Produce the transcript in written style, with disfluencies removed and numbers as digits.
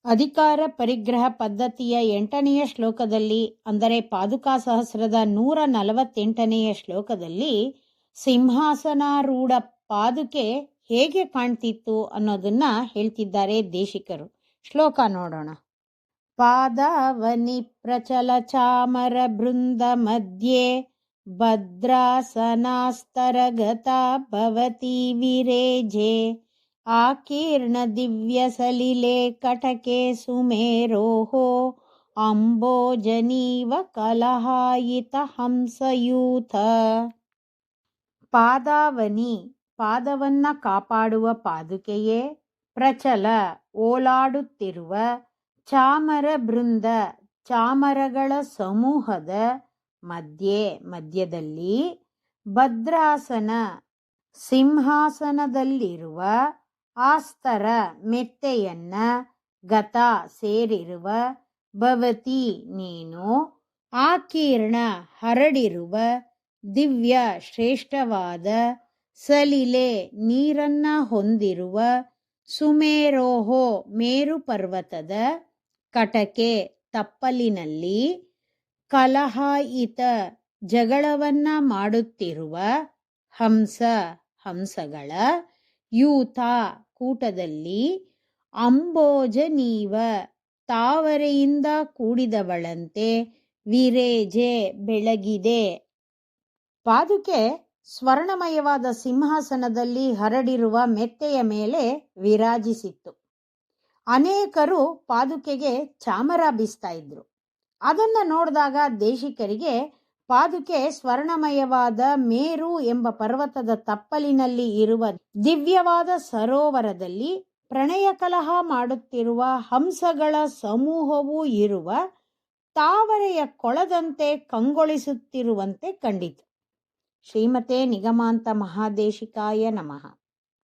ಅಧಿಕಾರ ಪರಿಗ್ರಹ ಪದ್ಧತಿಯ 8ನೆಯ ಶ್ಲೋಕದಲ್ಲಿ, ಅಂದರೆ ಪಾದುಕಾ ಸಹಸ್ರದ 148ನೆಯ ಶ್ಲೋಕದಲ್ಲಿ ಸಿಂಹಾಸನಾರೂಢ ಪಾದುಕೆ ಹೇಗೆ ಕಾಣ್ತಿತ್ತು ಅನ್ನೋದನ್ನ ಹೇಳ್ತಿದ್ದಾರೆ ದೇಶಿಕರು. ಶ್ಲೋಕ ನೋಡೋಣ. ಪಾದಾವನಿ ಪ್ರಚಲ ಚಾಮರ ಬೃಂದ ಮಧ್ಯೆ ಭದ್ರಾಸನಾಸ್ತರಗತಾ ಭವತಿ ವಿರೇಜೆ ಆಕೀರ್ಣ ದಿವ್ಯ ಸಲಿಲೆ ಕಟಕೆ ಸುಮೇರೋಃ ಅಂಬೋಜನೀವ ಕಲಹಾಯಿತ ಹಂಸಯೂಥ. ಪಾದಾವನಿ, ಪಾದವನ್ನ ಕಾಪಾಡುವ ಪಾದುಕೆಯೇ, ಪ್ರಚಲ, ಓಲಾಡುತ್ತಿರುವ, ಚಾಮರ ಬೃಂದ, ಚಾಮರಗಳ ಸಮೂಹದ ಮಧ್ಯದಲ್ಲಿ, ಭದ್ರಾಸನ, ಸಿಂಹಾಸನದಲ್ಲಿರುವ, ಆಸ್ತರ, ಮೆತ್ತೆಯನ್ನ, ಗತ, ಸೇರಿರುವ, ಭವತಿ, ನೀನು, ಆಕೀರ್ಣ, ಹರಡಿರುವ, ದಿವ್ಯ, ಶ್ರೇಷ್ಠವಾದ, ಸಲಿಲೆ, ನೀರನ್ನ ಹೊಂದಿರುವ, ಸುಮೇರೋಃ, ಮೇರು ಪರ್ವತದ, ಕಟಕೆ, ತಪ್ಪಲಿನಲ್ಲಿ, ಕಲಹಾಯಿತ, ಜಗಳವನ್ನ ಮಾಡುತ್ತಿರುವ, ಹಂಸ, ಹಂಸಗಳ, ಯೂಥ, ಕೂಟದಲ್ಲಿ, ಅಂಬೋಜನೀವ, ತಾವರೆಯಿಂದ ಕೂಡಿದವಳಂತೆ, ವಿರೇಜೆ, ಬೆಳಗಿದೆ. ಪಾದುಕೆ ಸ್ವರ್ಣಮಯವಾದ ಸಿಂಹಾಸನದಲ್ಲಿ ಹರಡಿರುವ ಮೆತ್ತೆಯ ಮೇಲೆ ವಿರಾಜಿಸಿತ್ತು. ಅನೇಕರು ಪಾದುಕೆಗೆ ಚಾಮರ ಬೀಸ್ತಾ ಇದ್ರು. ಅದನ್ನ ನೋಡಿದಾಗ ದೇಶಿಕರಿಗೆ ಪಾದುಕೆ ಸ್ವರ್ಣಮಯವಾದ ಮೇರು ಎಂಬ ಪರ್ವತದ ತಪ್ಪಲಿನಲ್ಲಿ ಇರುವ ದಿವ್ಯವಾದ ಸರೋವರದಲ್ಲಿ ಪ್ರಣಯ ಕಲಹ ಮಾಡುತ್ತಿರುವ ಹಂಸಗಳ ಸಮೂಹವೂ ಇರುವ ತಾವರೆಯ ಕೊಳದಂತೆ ಕಂಗೊಳಿಸುತ್ತಿರುವಂತೆ ಕಂಡಿತು. ಶ್ರೀಮತೆ ನಿಗಮಾಂತ ಮಹಾದೇಶಿಕಾಯ ನಮಃ.